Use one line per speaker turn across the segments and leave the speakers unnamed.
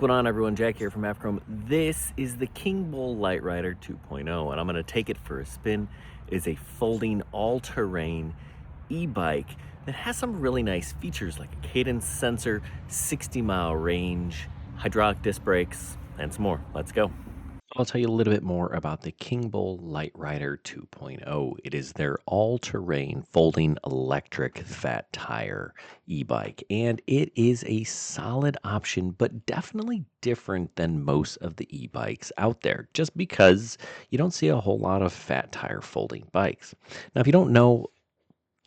going on, everyone? Jack here from HALFCHROME. This is the Kingbull Literider 2.0, and I'm going to take it for a spin. It is a folding all-terrain e-bike that has some really nice features like a cadence sensor, 60-mile range, hydraulic disc brakes, and some more. Let's go. I'll tell you a little bit more about the Kingbull Literider 2.0. It is their all-terrain folding electric fat tire e-bike, and it is a solid option, but definitely different than most of the e-bikes out there, just because you don't see a whole lot of fat tire folding bikes. Now, if you don't know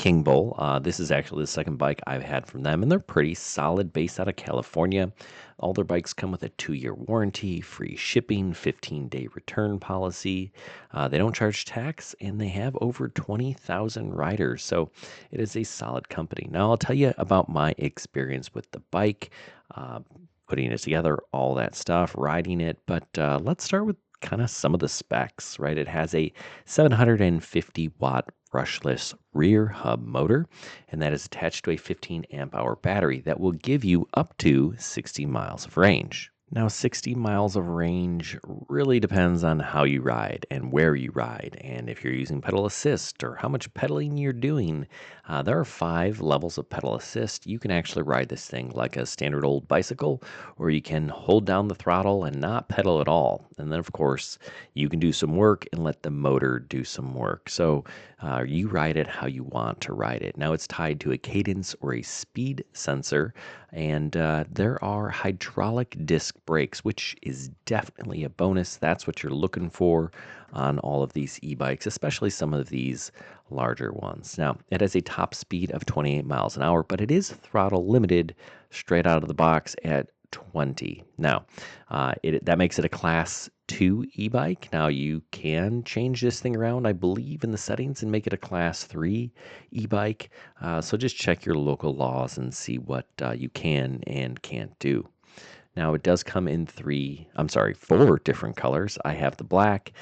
Kingbull, this is actually the second bike I've had from them, and they're pretty solid, based out of California. All their bikes come with a 2-year warranty, free shipping, 15-day return policy. They don't charge tax, and they have over 20,000 riders, so it is a solid company. Now, I'll tell you about my experience with the bike, putting it together, all that stuff, riding it, but let's start with kind of some of the specs, right? It has a 750-watt brushless rear hub motor, and that is attached to a 15 amp hour battery that will give you up to 60 miles of range. Now, 60 miles of range really depends on how you ride and where you ride, and if you're using pedal assist or how much pedaling you're doing. There are 5 levels of pedal assist. You can actually ride this thing like a standard old bicycle, or you can hold down the throttle and not pedal at all. And then, of course, you can do some work and let the motor do some work. So you ride it how you want to ride it. Now, it's tied to a cadence or a speed sensor, and there are hydraulic disc brakes, which is definitely a bonus. That's what you're looking for on all of these e-bikes, especially some of these larger ones. Now, it has a top speed of 28 miles an hour, but it is throttle limited straight out of the box at 20. Now, that makes it a Class 2 e-bike. Now, you can change this thing around, I believe, in the settings and make it a Class 3 e-bike. So just check your local laws and see what you can and can't do. Now, it does come in 4 different colors. I have the black,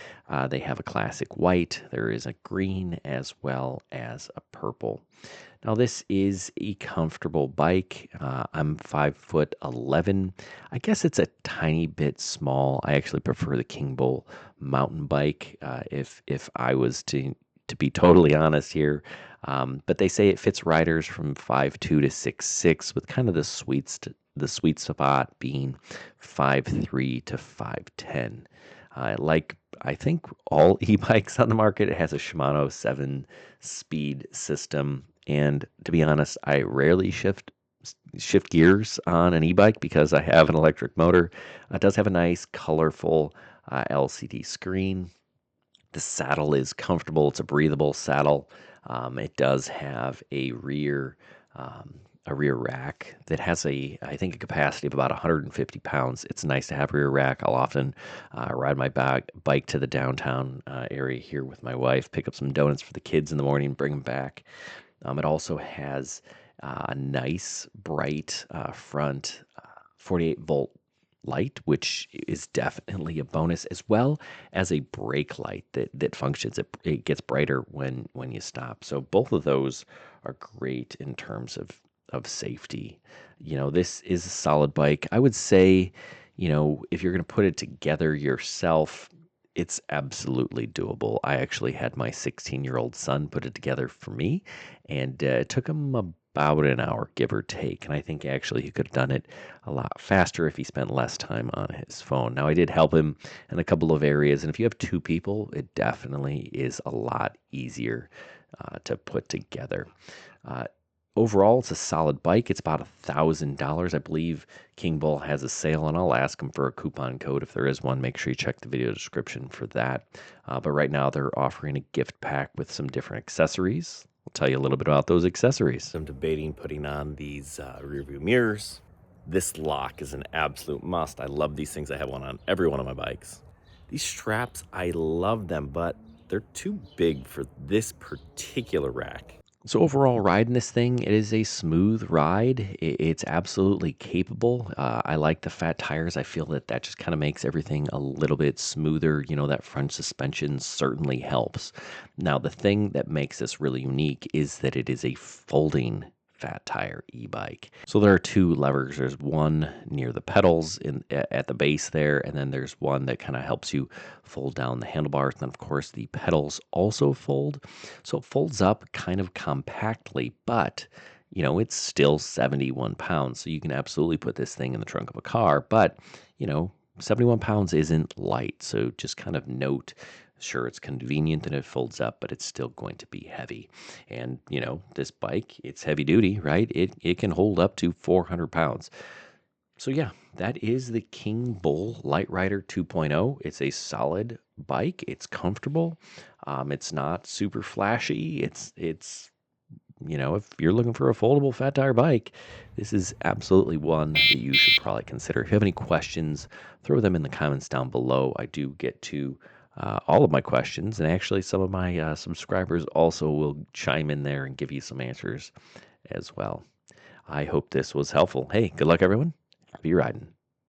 they have a classic white, there is a green, as well as a purple. Now, this is a comfortable bike. I'm 5'11". I guess it's a tiny bit small. I actually prefer the Kingbull mountain bike, if I was to be totally honest here. But they say it fits riders from 5'2" to 6'6", with kind of the sweet spot being 5'3" to 5'10". Like, I think all e-bikes on the market, it has a Shimano 7-speed system. And to be honest, I rarely shift gears on an e-bike because I have an electric motor. It does have a nice, colorful LCD screen. The saddle is comfortable. It's a breathable saddle. It does have a rear rack that has I think a capacity of about 150 pounds. It's nice to have a rear rack. I'll often ride my bike to the downtown area here with my wife, pick up some donuts for the kids in the morning, bring them back. It also has a nice, bright front 48-volt light, which is definitely a bonus, as well as a brake light that functions. It gets brighter when you stop. So both of those are great in terms of safety. This is a solid bike. I would say, if you're going to put it together yourself, it's absolutely doable. I actually had my 16-year-old son put it together for me, and it took him about an hour, give or take. And I think actually he could have done it a lot faster if he spent less time on his phone. Now, I did help him in a couple of areas, and if you have 2 people, it definitely is a lot easier to put together. Overall, it's a solid bike. It's about $1,000. I believe Kingbull has a sale, and I'll ask them for a coupon code if there is one. Make sure you check the video description for that. But right now, they're offering a gift pack with some different accessories. I'll tell you a little bit about those accessories. I'm debating putting on these rear view mirrors. This lock is an absolute must. I love these things. I have one on every one of my bikes. These straps, I love them, but they're too big for this particular rack. So overall, riding this thing, it is a smooth ride. It's absolutely capable. I like the fat tires. I feel that just kind of makes everything a little bit smoother. That front suspension certainly helps. Now, the thing that makes this really unique is that it is a folding fat tire e-bike. So there are two levers. There's one near the pedals at the base there, and then there's one that kind of helps you fold down the handlebars. And then, of course, the pedals also fold. So it folds up kind of compactly, but it's still 71 pounds. So you can absolutely put this thing in the trunk of a car, but 71 pounds isn't light. So just kind of note, sure, it's convenient and it folds up, but it's still going to be heavy. And, this bike, it's heavy duty, right? It can hold up to 400 pounds. So yeah, that is the Kingbull Literider 2.0. It's a solid bike. It's comfortable. It's not super flashy. It's if you're looking for a foldable fat tire bike, this is absolutely one that you should probably consider. If you have any questions, throw them in the comments down below. I do get to all of my questions, and actually some of my subscribers also will chime in there and give you some answers as well. I hope this was helpful. Hey, good luck, everyone. Happy riding.